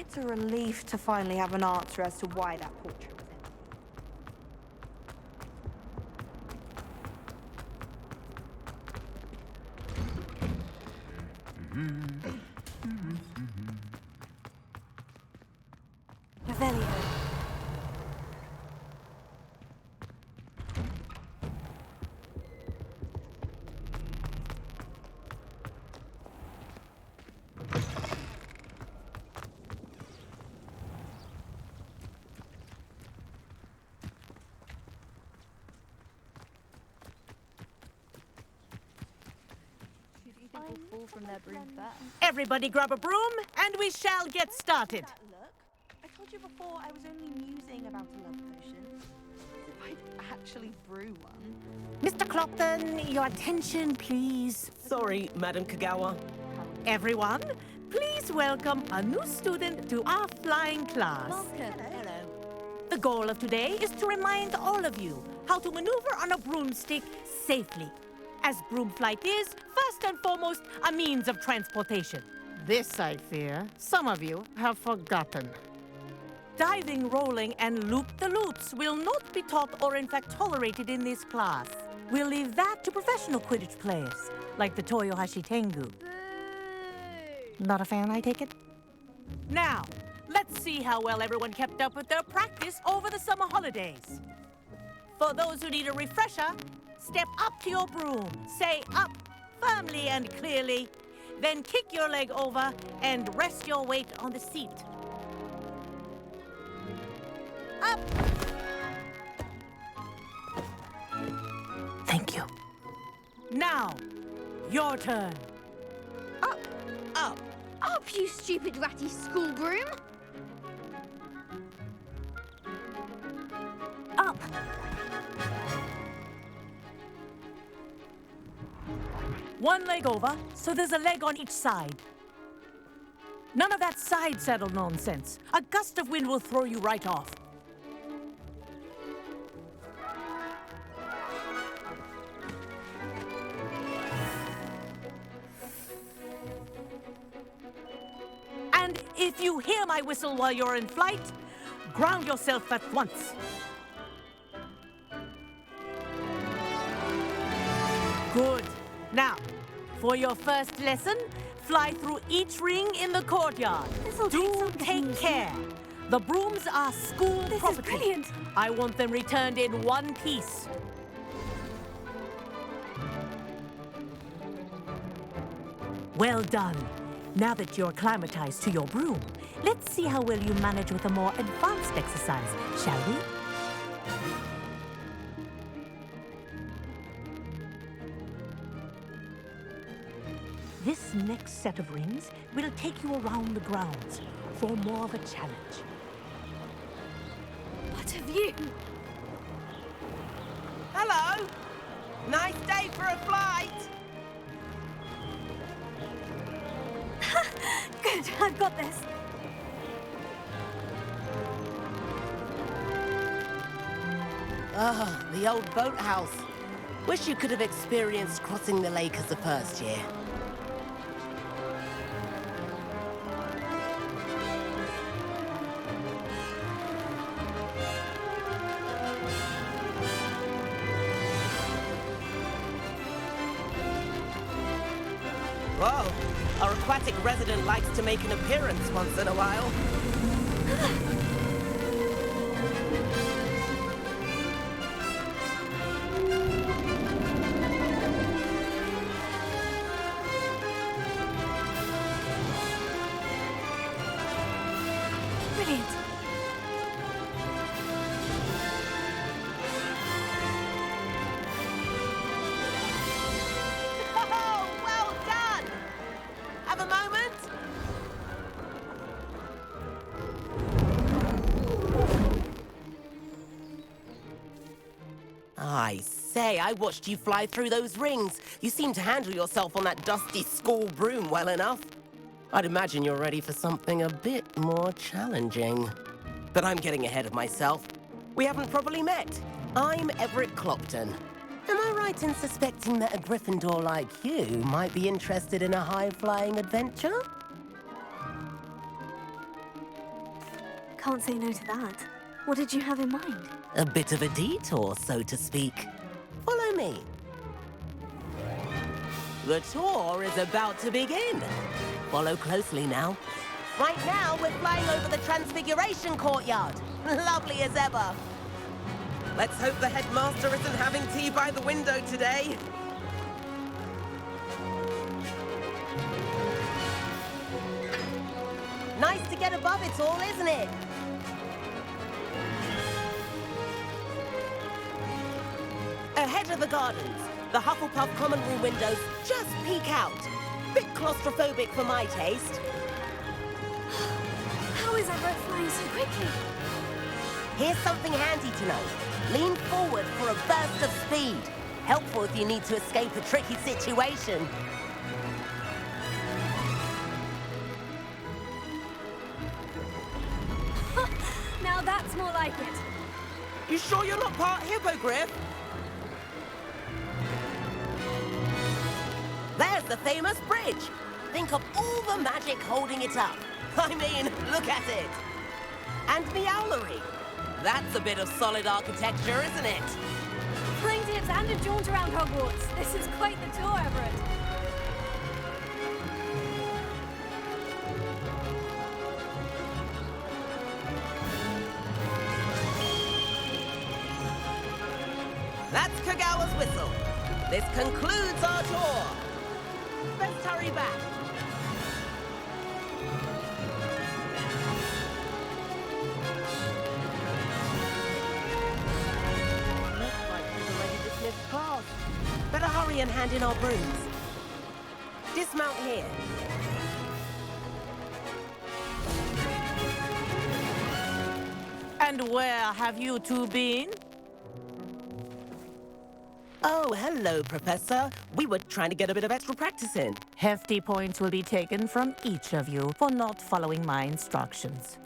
It's a relief to finally have an answer as to why that portrait was empty. Revelio. Everybody grab a broom, and we shall get started. Look, I told you before I was only musing about a love potion. As if I'd actually brew one. Mr. Clopton, your attention, please. Sorry, Madam Kagawa. Everyone, please welcome a new student to our flying class. Hello. The goal of today is to remind all of you how to maneuver on a broomstick safely. As broom flight is, first and foremost, a means of transportation. This, I fear, some of you have forgotten. Diving, rolling, and loop-the-loops will not be taught or in fact tolerated in this class. We'll leave that to professional Quidditch players, like the Toyohashi Tengu. Not a fan, I take it? Now, let's see how well everyone kept up with their practice over the summer holidays. For those who need a refresher, step up to your broom, say up firmly and clearly, then kick your leg over and rest your weight on the seat. Up! Thank you. Now, your turn. Up, Up! up, you stupid ratty school broom! Up! One leg over, so there's a leg on each side. None of that side saddle nonsense. A gust of wind will throw you right off. And if you hear my whistle while you're in flight, ground yourself at once. Good. Now, for your first lesson, fly through each ring in the courtyard. Do take care. The brooms are school property. This is brilliant. I want them returned in one piece. Well done. Now that you're acclimatized to your broom, let's see how well you manage with a more advanced exercise, shall we? This next set of rings will take you around the grounds for more of a challenge. What have you? Hello! Nice day for a flight! Good, I've got this. Ah, the old boathouse. Wish you could have experienced crossing the lake as a first year. Whoa, our aquatic resident likes to make an appearance once in a while. Brilliant. Oh, well done! Have a moment? I say, I watched you fly through those rings. You seem to handle yourself on that dusty school broom well enough. I'd imagine you're ready for something a bit more challenging. But I'm getting ahead of myself. We haven't properly met. I'm Everett Clopton. Am I right in suspecting that a Gryffindor like you might be interested in a high-flying adventure? can't say no to that. What did you have in mind? A bit of a detour, so to speak. Follow me. The tour is about to begin. Follow closely now. Right now, we're flying over the Transfiguration Courtyard. Lovely as ever. Let's hope the headmaster isn't having tea by the window today. Nice to get above it all, isn't it? Ahead of the gardens, the Hufflepuff common room windows just peek out. Bit claustrophobic for my taste. How is Everett flying so quickly? Here's something handy to know. Lean forward for a burst of speed. Helpful if you need to escape a tricky situation. Now that's more like it. You sure you're not part hippogriff? There's the famous bridge. Think of all the magic holding it up. I mean, look at it. And Meowlery. That's a bit of solid architecture, isn't it? Flying tips and a jaunt around Hogwarts. This is quite the tour, Everett. That's Kagawa's whistle. This concludes our tour. Let's hurry back. Looks like we've already dismissed class. Better hurry and hand in our brooms. Dismount here. And where have you two been? Oh, hello, Professor. We were trying to get a bit of extra practice in. Hefty points will be taken from each of you for not following my instructions.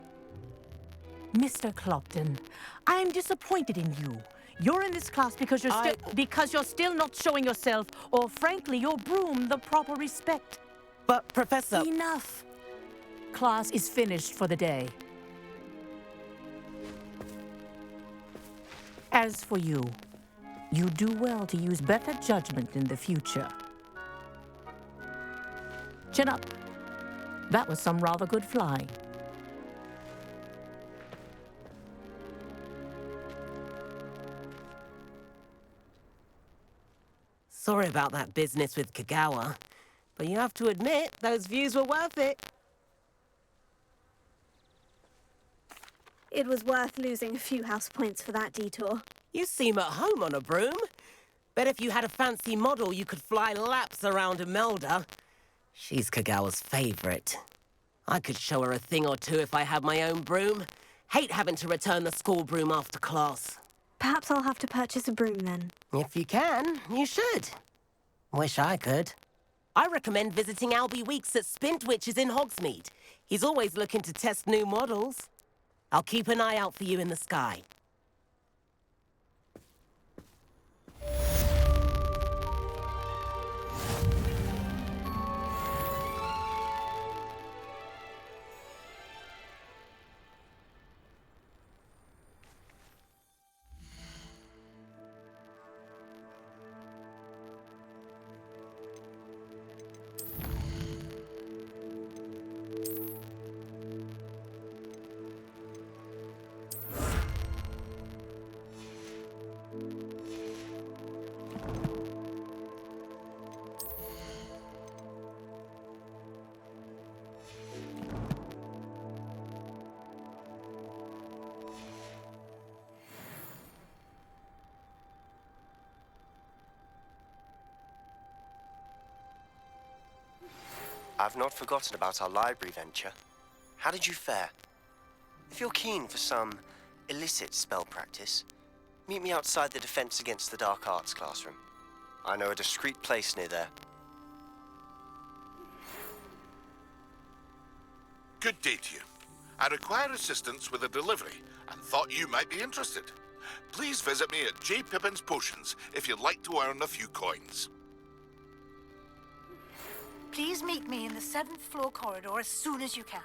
Mr. Clopton, I'm disappointed in you. You're in this class because you're still not showing yourself, or frankly, your broom the proper respect. But, Professor... Enough. Class is finished for the day. As for you, you do well to use better judgment in the future. Chin up. That was some rather good flying. Sorry about that business with Kagawa, but you have to admit, those views were worth it. It was worth losing a few house points for that detour. You seem at home on a broom. Bet if you had a fancy model, you could fly laps around Imelda. She's Kagawa's favorite. I could show her a thing or two if I had my own broom. Hate having to return the school broom after class. Perhaps I'll have to purchase a broom then. If you can, you should. Wish I could. I recommend visiting Albie Weeks at Spintwitches in Hogsmeade. He's always looking to test new models. I'll keep an eye out for you in the sky. I've not forgotten about our library venture. How did you fare? If you're keen for some illicit spell practice, meet me outside the Defense Against the Dark Arts classroom. I know a discreet place near there. Good day to you. I require assistance with a delivery and thought you might be interested. Please visit me at J. Pippin's Potions if you'd like to earn a few coins. Please meet me in the 7th floor corridor as soon as you can.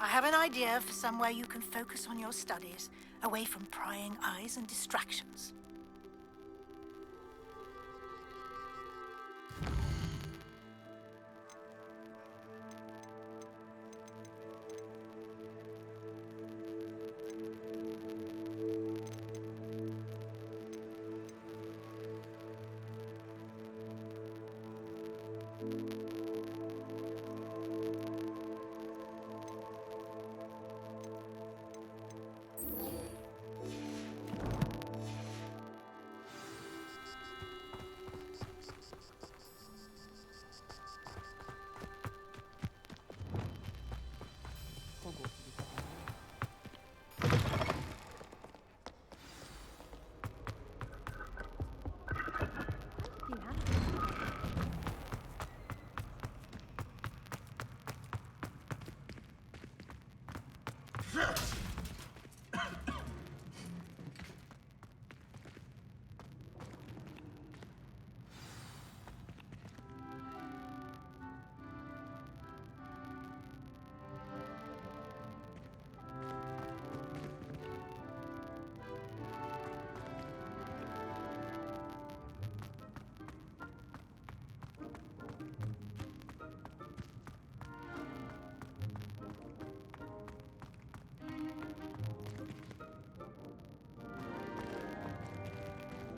I have an idea for somewhere you can focus on your studies, away from prying eyes and distractions.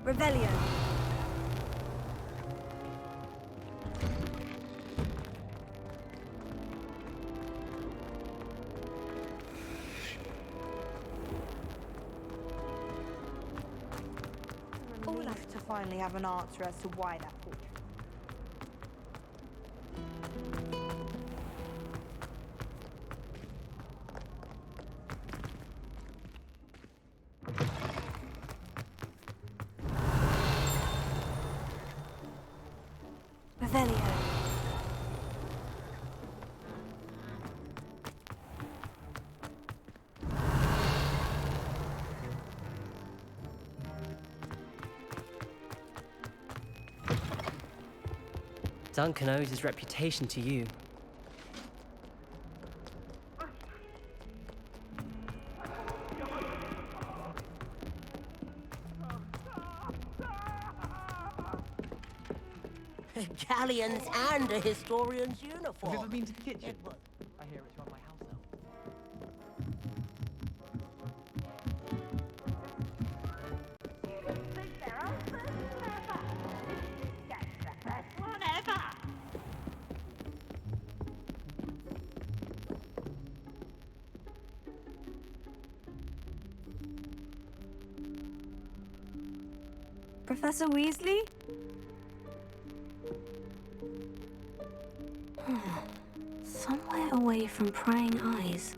Revelio. Relief to finally have an answer as to why that portrait. Revelio. Duncan owes his reputation to you. Galleons and a historian's uniform. Have you ever been to the kitchen? I hear it's run by house elves. Professor Weasley? Somewhere away from prying eyes.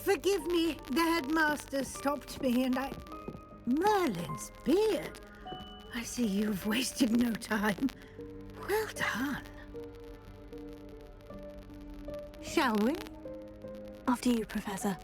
Forgive me, the headmaster stopped me and I... Merlin's beard. I see you've wasted no time. Well done. Shall we? After you, Professor.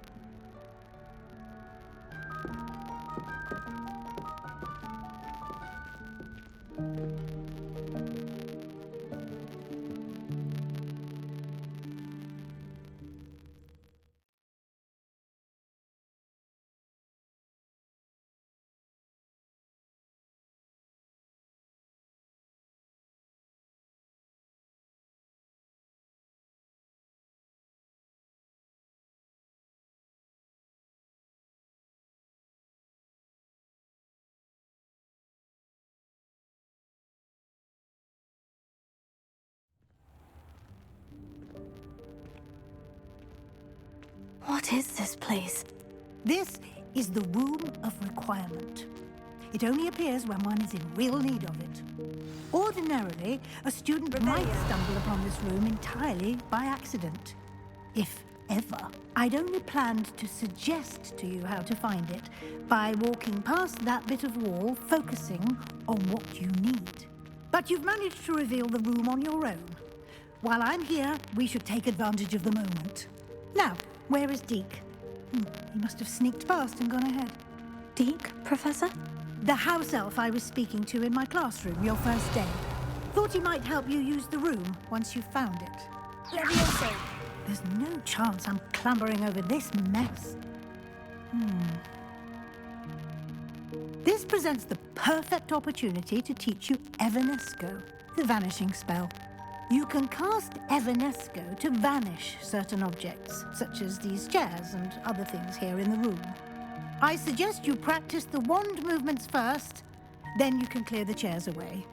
What is this place? This is the Womb of Requirement. It only appears when one is in real need of it. Ordinarily, a student might stumble upon this room entirely by accident. If ever. I'd only planned to suggest to you how to find it by walking past that bit of wall, focusing on what you need. But you've managed to reveal the room on your own. While I'm here, we should take advantage of the moment. Now, where is Deke? He must have sneaked past and gone ahead. Deke, Professor? The house elf I was speaking to in my classroom your first day. Thought he might help you use the room once you found it. Leviosa. There's no chance I'm clambering over this mess. This presents the perfect opportunity to teach you Evanesco, the vanishing spell. You can cast Evanesco to vanish certain objects, such as these chairs and other things here in the room. I suggest you practice the wand movements first, then you can clear the chairs away.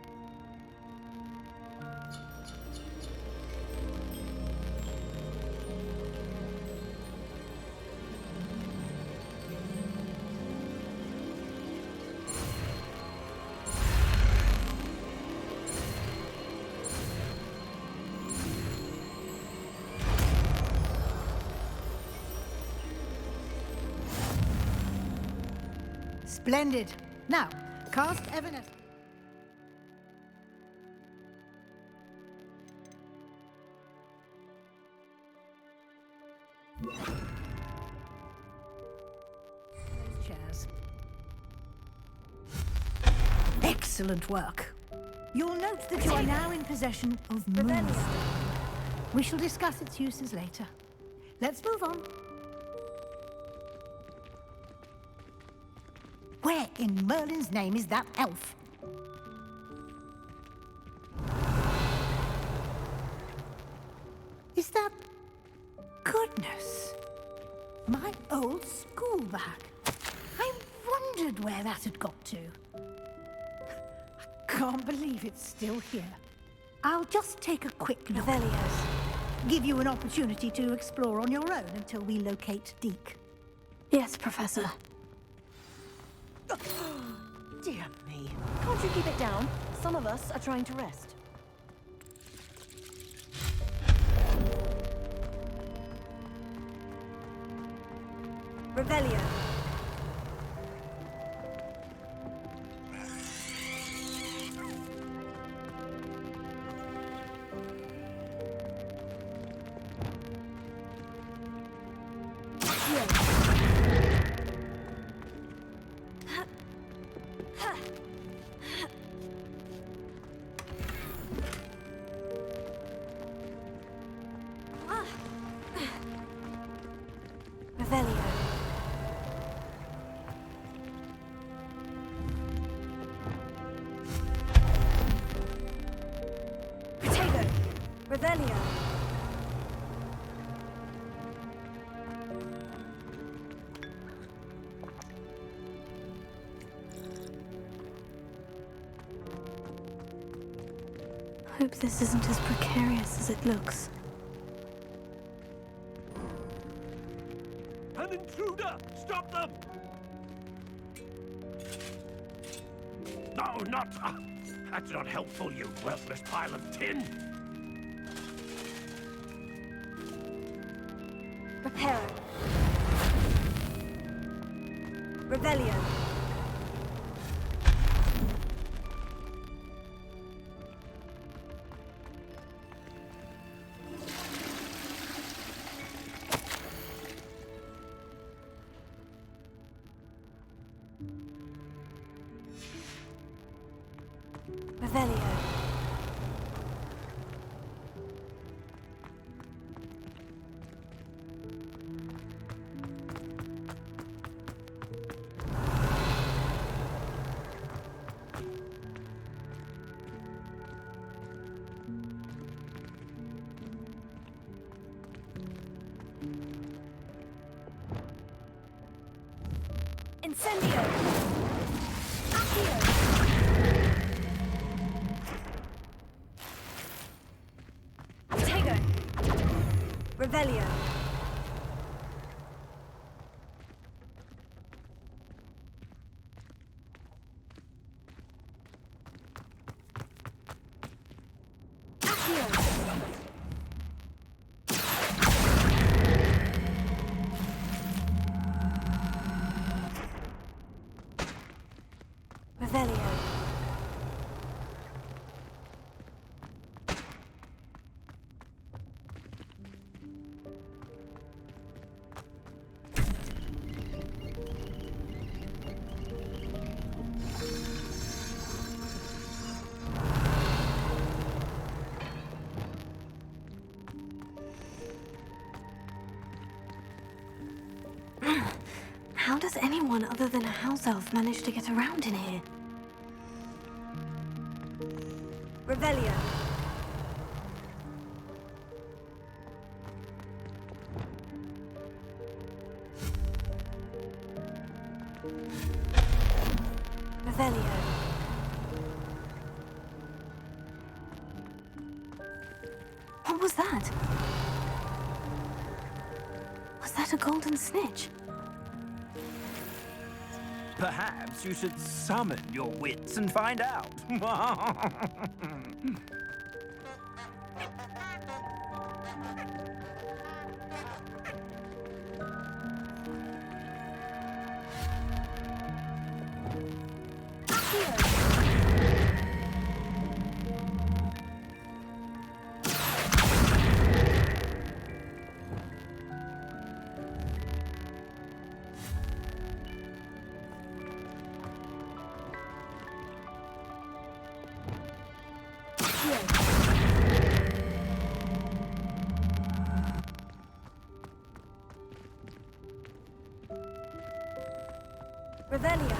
Splendid. Now, cast Evanesco. Those chairs. Excellent work. You'll note that you are now in possession of Moonstone. We shall discuss its uses later. Let's move on. Where in Merlin's name is that elf? Is that... Goodness! My old school bag. I wondered where that had got to. I can't believe it's still here. I'll just take a quick look. Velios. Give you an opportunity to explore on your own until we locate Deke. Yes, Professor. Dear me. Can't you keep it down? Some of us are trying to rest. Revelio. Revelio. Potato. Revelio. Hope this isn't as precarious as it looks. An intruder! Stop them! No, not... that's not helpful, you worthless pile of tin! Reparo. Revelio. Revelio. Incendio. Accio. Potato. Revelio. Accio. Revelio. anyone other than a house elf managed to get around in here? Revelio. Revelio. What was that? Was that a golden snitch? Perhaps you should summon your wits and find out. Revelio.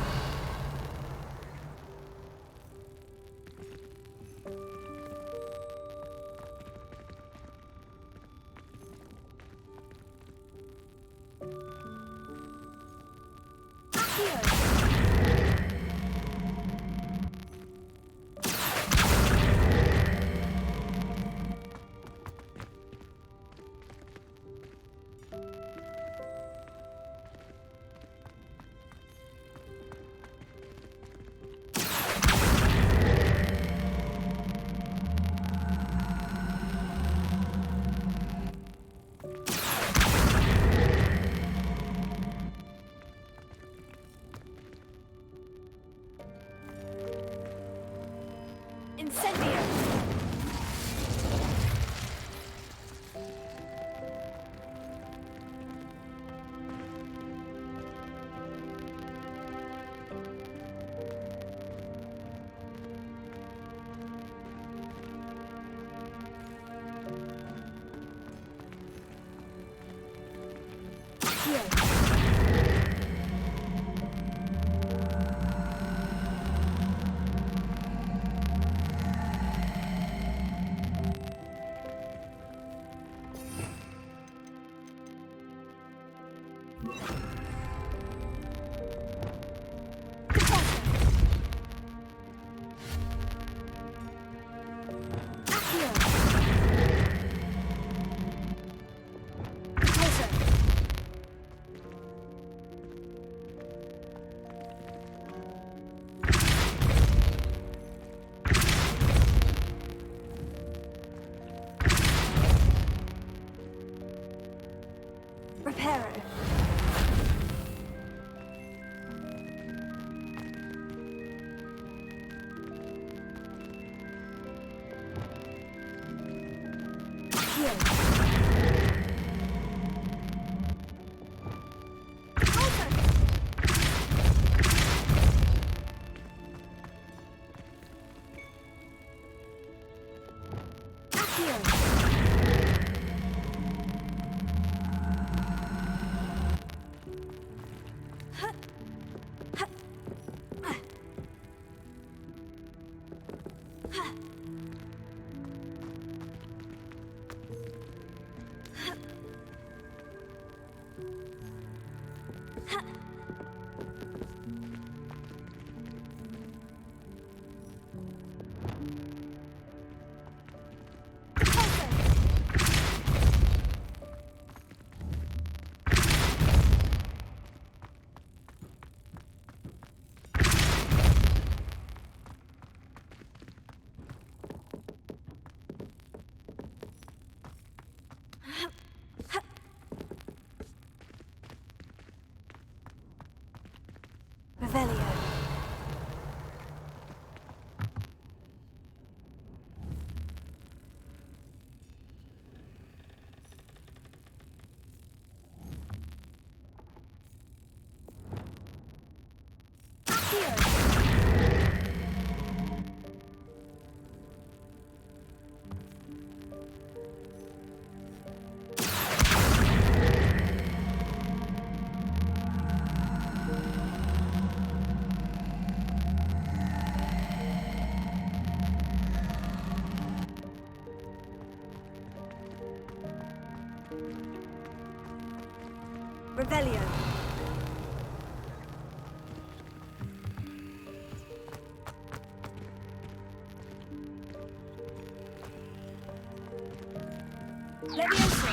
Incendio. Reparo. Revelio. Levioso.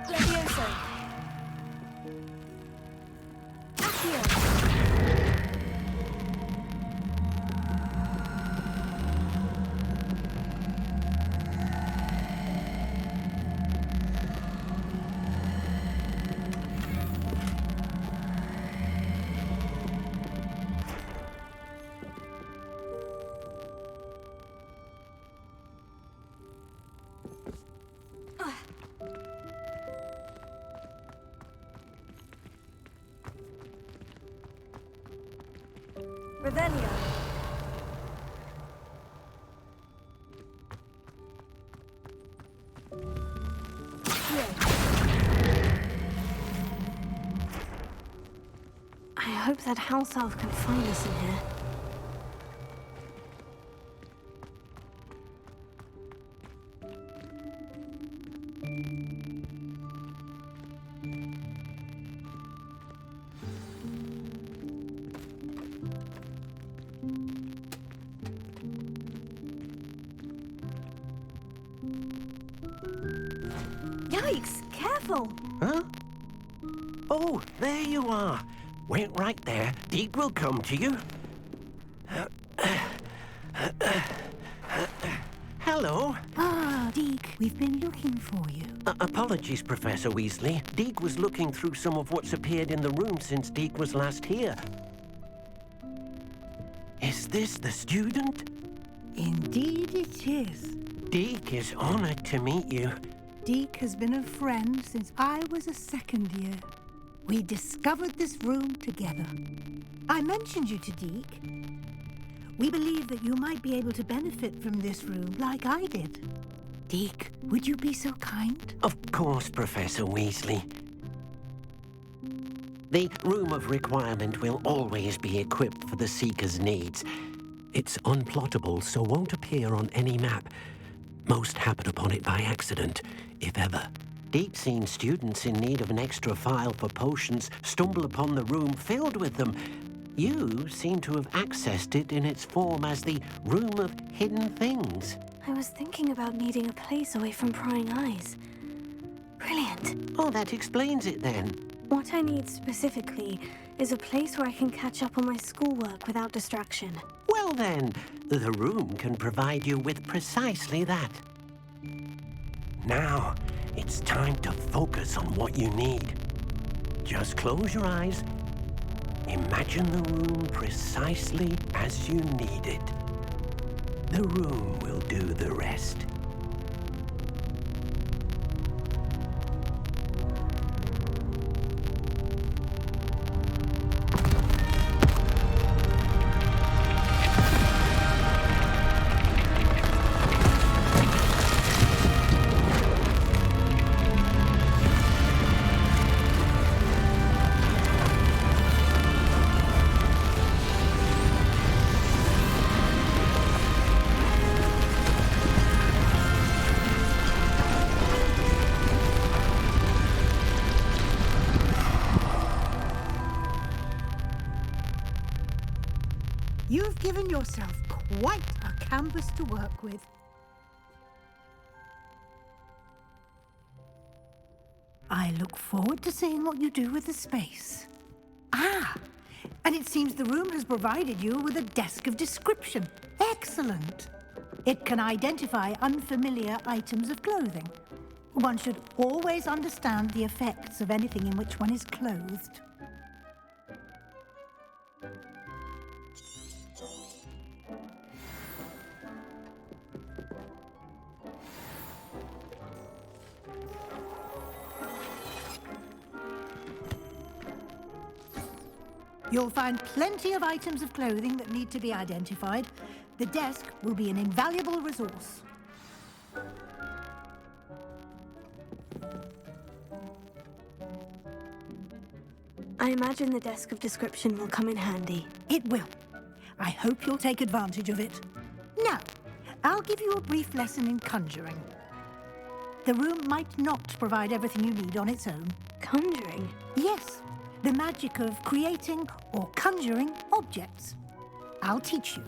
Levioso. Accio. Revelio. I hope that house elf can find us in here. Yikes! Careful! Huh? Oh, there you are. Wait right there. Deek will come to you. Hello. Ah, Deke, we've been looking for you. Apologies, Professor Weasley. Deek was looking through some of what's appeared in the room since Deek was last here. Is this the student? Indeed it is. Deek is honored to meet you. Deke has been a friend since I was a second year. We discovered this room together. I mentioned you to Deke. We believe that you might be able to benefit from this room like I did. Deke, would you be so kind? Of course, Professor Weasley. The Room of Requirement will always be equipped for the Seeker's needs. It's unplottable, so won't appear on any map. Most happen upon it by accident, if ever. Deep-seen students in need of an extra file for potions stumble upon the room filled with them. You seem to have accessed it in its form as the Room of Hidden Things. I was thinking about needing a place away from prying eyes. Brilliant. Oh, that explains it then. What I need specifically is a place where I can catch up on my schoolwork without distraction. Well then, the room can provide you with precisely that. Now, it's time to focus on what you need. Just close your eyes. Imagine the room precisely as you need it. The room will do the rest. You've given yourself quite a canvas to work with. I look forward to seeing what you do with the space. Ah, and it seems the room has provided you with a desk of description. Excellent. It can identify unfamiliar items of clothing. One should always understand the effects of anything in which one is clothed. You'll find plenty of items of clothing that need to be identified. The desk will be an invaluable resource. I imagine the desk of description will come in handy. It will. I hope you'll take advantage of it. Now, I'll give you a brief lesson in conjuring. The room might not provide everything you need on its own. Conjuring? Yes, the magic of creating or conjuring objects. I'll teach you.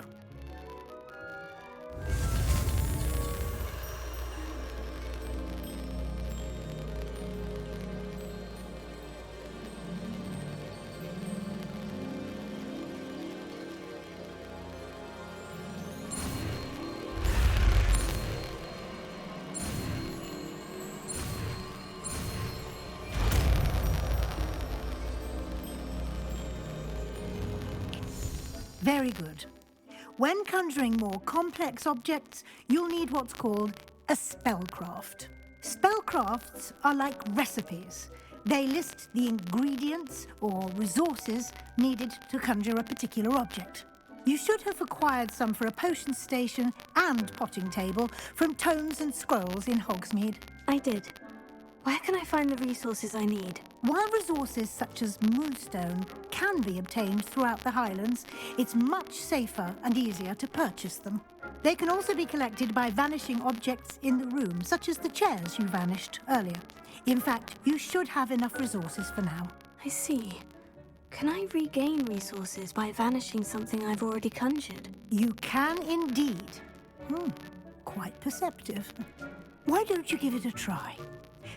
Very good. When conjuring more complex objects, you'll need what's called a spellcraft. Spellcrafts are like recipes. They list the ingredients or resources needed to conjure a particular object. You should have acquired some for a potion station and potting table from Tomes and Scrolls in Hogsmeade. I did. Where can I find the resources I need? While resources such as moonstone can be obtained throughout the Highlands, it's much safer and easier to purchase them. They can also be collected by vanishing objects in the room, such as the chairs you vanished earlier. In fact, you should have enough resources for now. I see. Can I regain resources by vanishing something I've already conjured? You can indeed. Quite perceptive. Why don't you give it a try?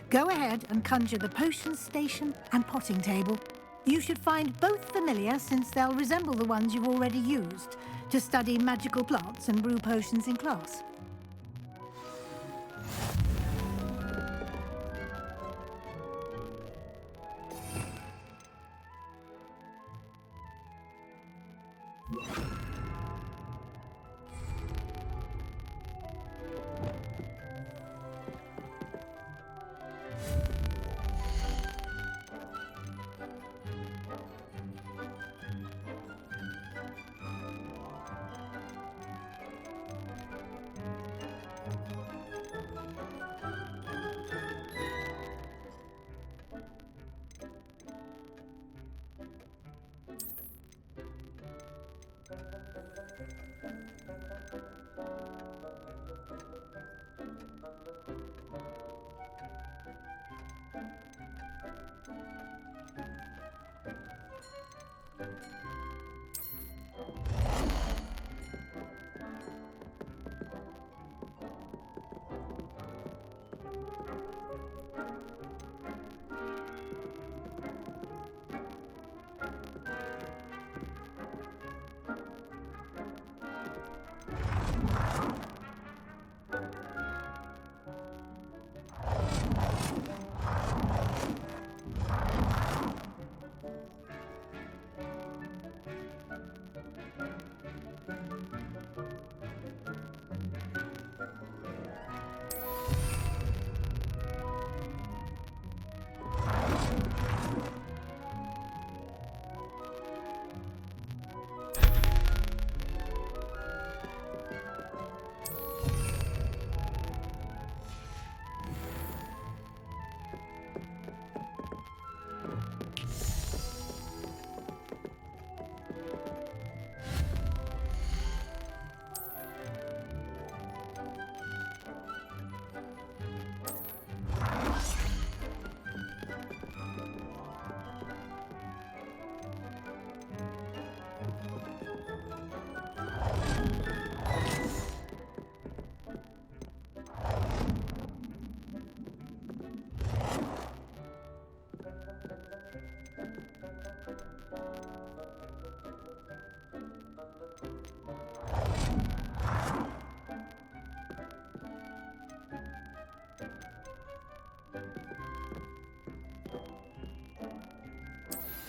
Go ahead and conjure the potion station and potting table. You should find both familiar, since they'll resemble the ones you've already used to study magical plants and brew potions in class.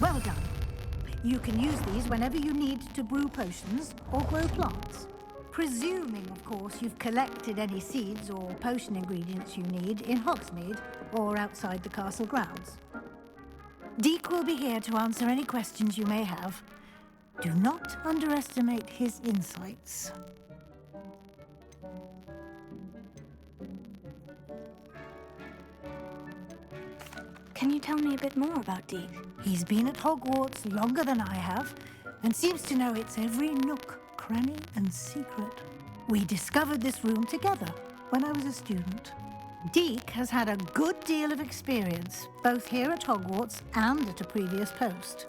Well done. You can use these whenever you need to brew potions or grow plants. Presuming, of course, you've collected any seeds or potion ingredients you need in Hogsmeade or outside the castle grounds. Deke will be here to answer any questions you may have. Do not underestimate his insights. Can you tell me a bit more about Deke? He's been at Hogwarts longer than I have, and seems to know its every nook, cranny, and secret. We discovered this room together when I was a student. Deke has had a good deal of experience, both here at Hogwarts and at a previous post.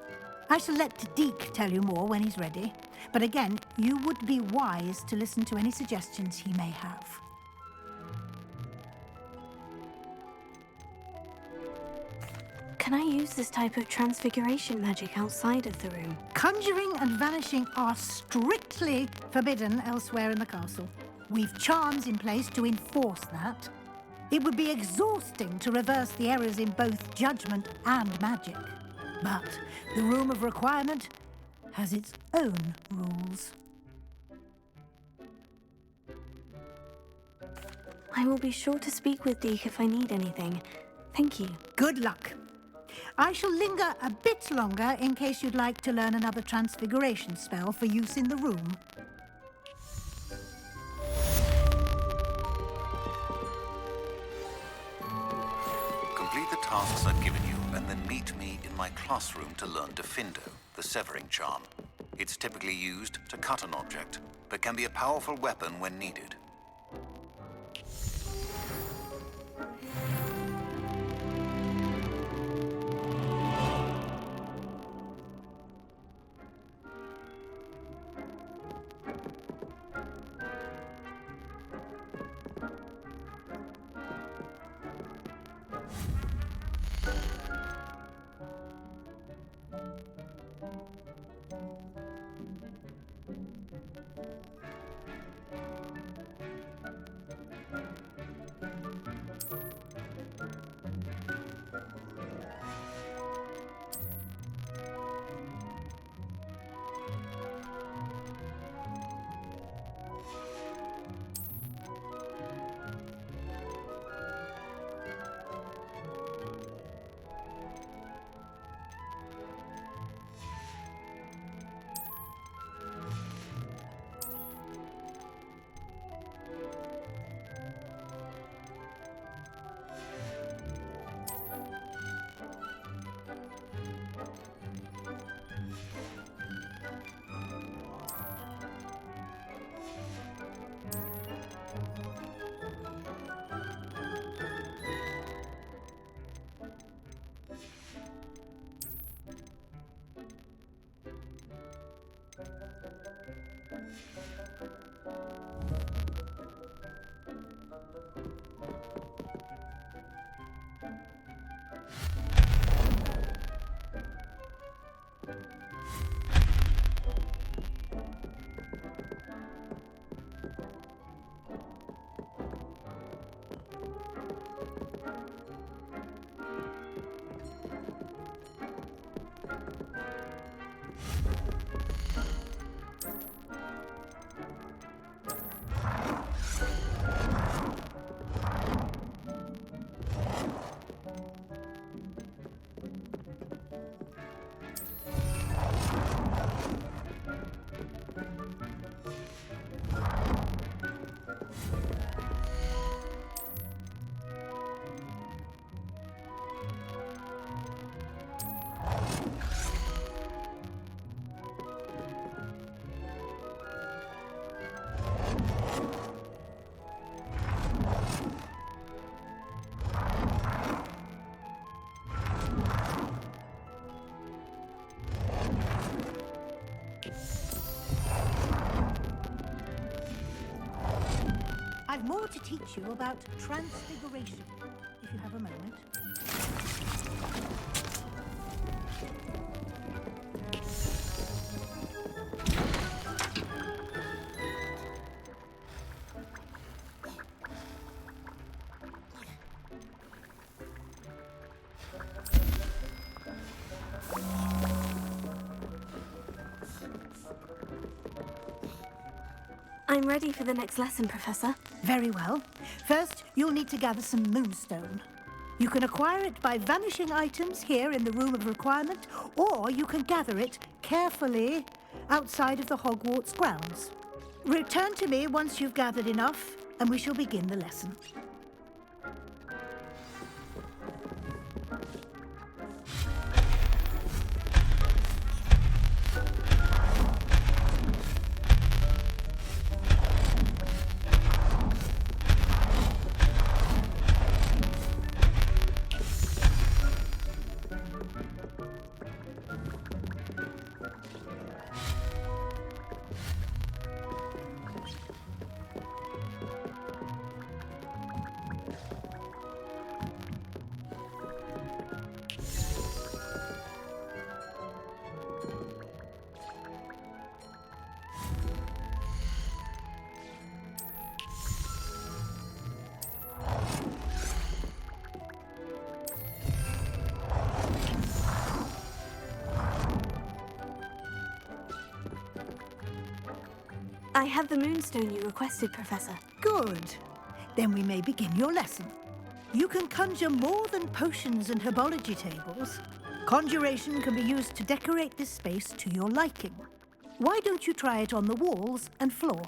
I shall let Deke tell you more when he's ready, but again, you would be wise to listen to any suggestions he may have. Can I use this type of transfiguration magic outside of the room? Conjuring and vanishing are strictly forbidden elsewhere in the castle. We've charms in place to enforce that. It would be exhausting to reverse the errors in both judgment and magic. But the Room of Requirement has its own rules. I will be sure to speak with Deke if I need anything. Thank you. Good luck. I shall linger a bit longer in case you'd like to learn another transfiguration spell for use in the room. Complete the tasks I've given you, and then meet me in my classroom to learn Defindo, the severing charm. It's typically used to cut an object, but can be a powerful weapon when needed. I've more to teach you about transfiguration, if you have a moment. I'm ready for the next lesson, Professor. Very well. First, you'll need to gather some moonstone. You can acquire it by vanishing items here in the Room of Requirement, or you can gather it carefully outside of the Hogwarts grounds. Return to me once you've gathered enough, and we shall begin the lesson. I have the moonstone you requested, Professor. Good. Then we may begin your lesson. You can conjure more than potions and herbology tables. Conjuration can be used to decorate this space to your liking. Why don't you try it on the walls and floor?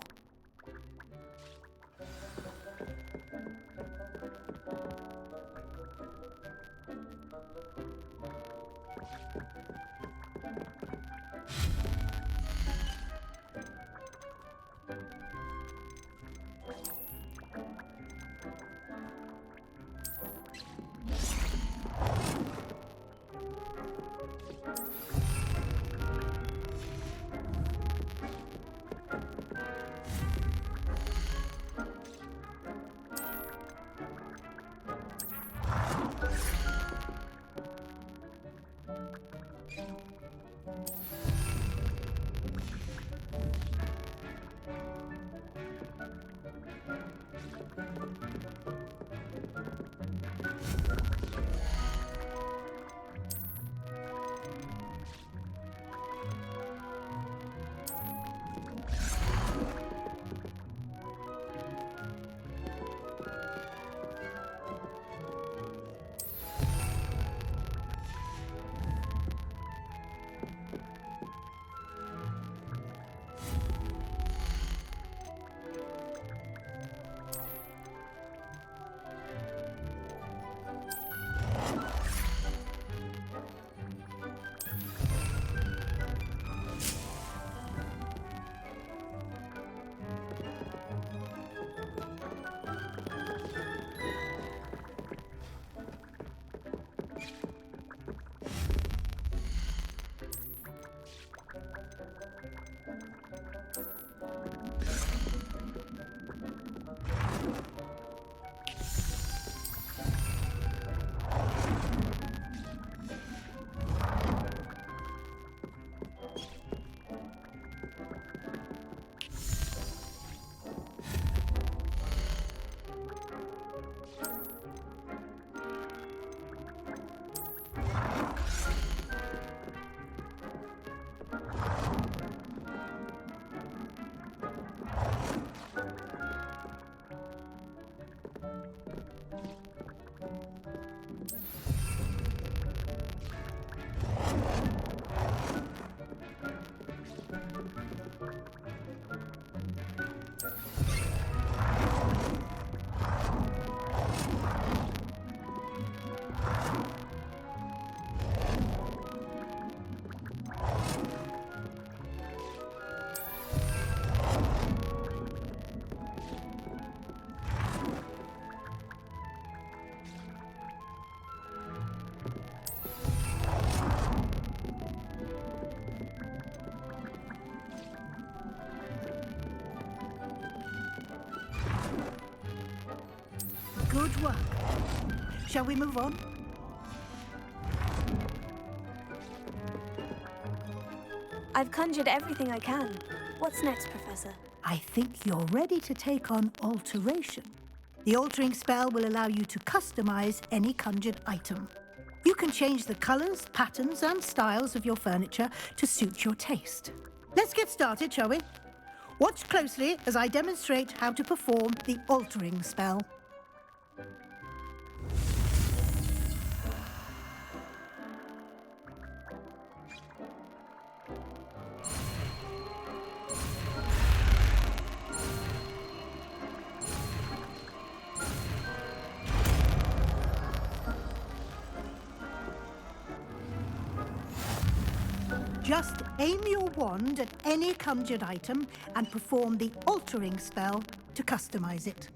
Good work. Shall we move on? I've conjured everything I can. What's next, Professor? I think you're ready to take on alteration. The altering spell will allow you to customize any conjured item. You can change the colors, patterns, and styles of your furniture to suit your taste. Let's get started, shall we? Watch closely as I demonstrate how to perform the altering spell. Just aim your wand at any conjured item and perform the altering spell to customize it.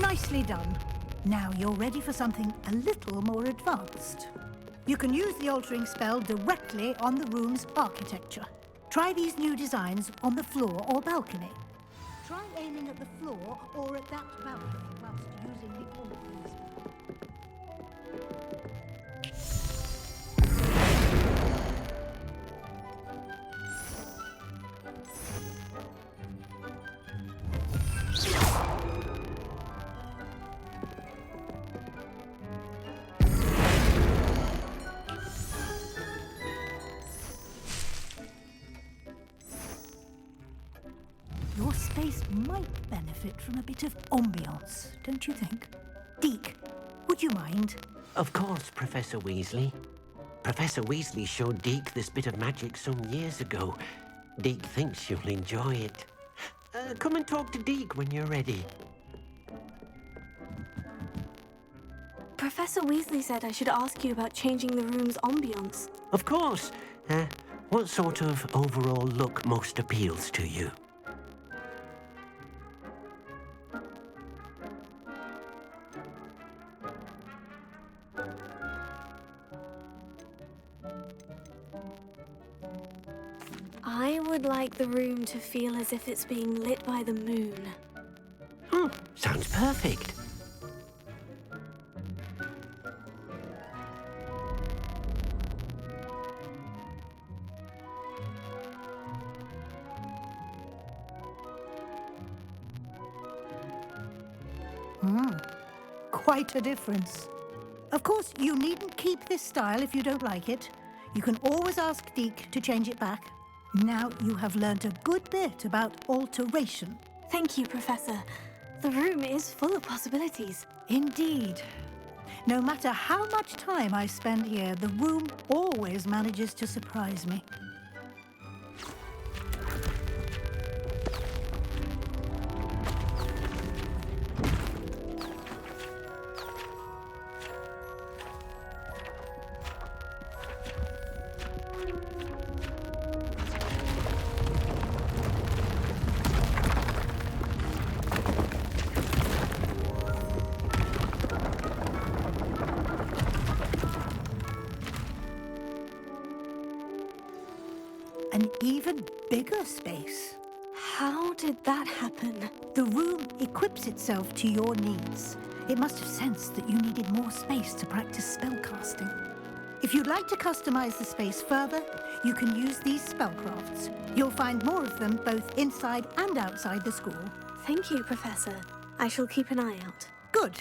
Nicely done. Now you're ready for something a little more advanced. You can use the altering spell directly on the room's architecture. Try these new designs on the floor or balcony. Try aiming at the floor or at that balcony whilst using the altering spell. Your space might benefit from a bit of ambiance, don't you think? Deke, would you mind? Of course, Professor Weasley. Professor Weasley showed Deke this bit of magic some years ago. Deke thinks you'll enjoy it. Come and talk to Deke when you're ready. Professor Weasley said I should ask you about changing the room's ambiance. Of course. What sort of overall look most appeals to you? would like the room to feel as if it's being lit by the moon. Sounds perfect. Quite a difference. Of course, you needn't keep this style if you don't like it. You can always ask Deke to change it back. Now you have learnt a good bit about alteration. Thank you, Professor. The room is full of possibilities. Indeed. No matter how much time I spend here, the room always manages to surprise me. An even bigger space. How did that happen? The room equips itself to your needs. It must have sensed that you needed more space to practice spellcasting. If you'd like to customize the space further, you can use these spellcrafts. You'll find more of them both inside and outside the school. Thank you, Professor. I shall keep an eye out. Good.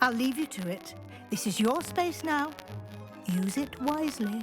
I'll leave you to it. This is your space now. Use it wisely.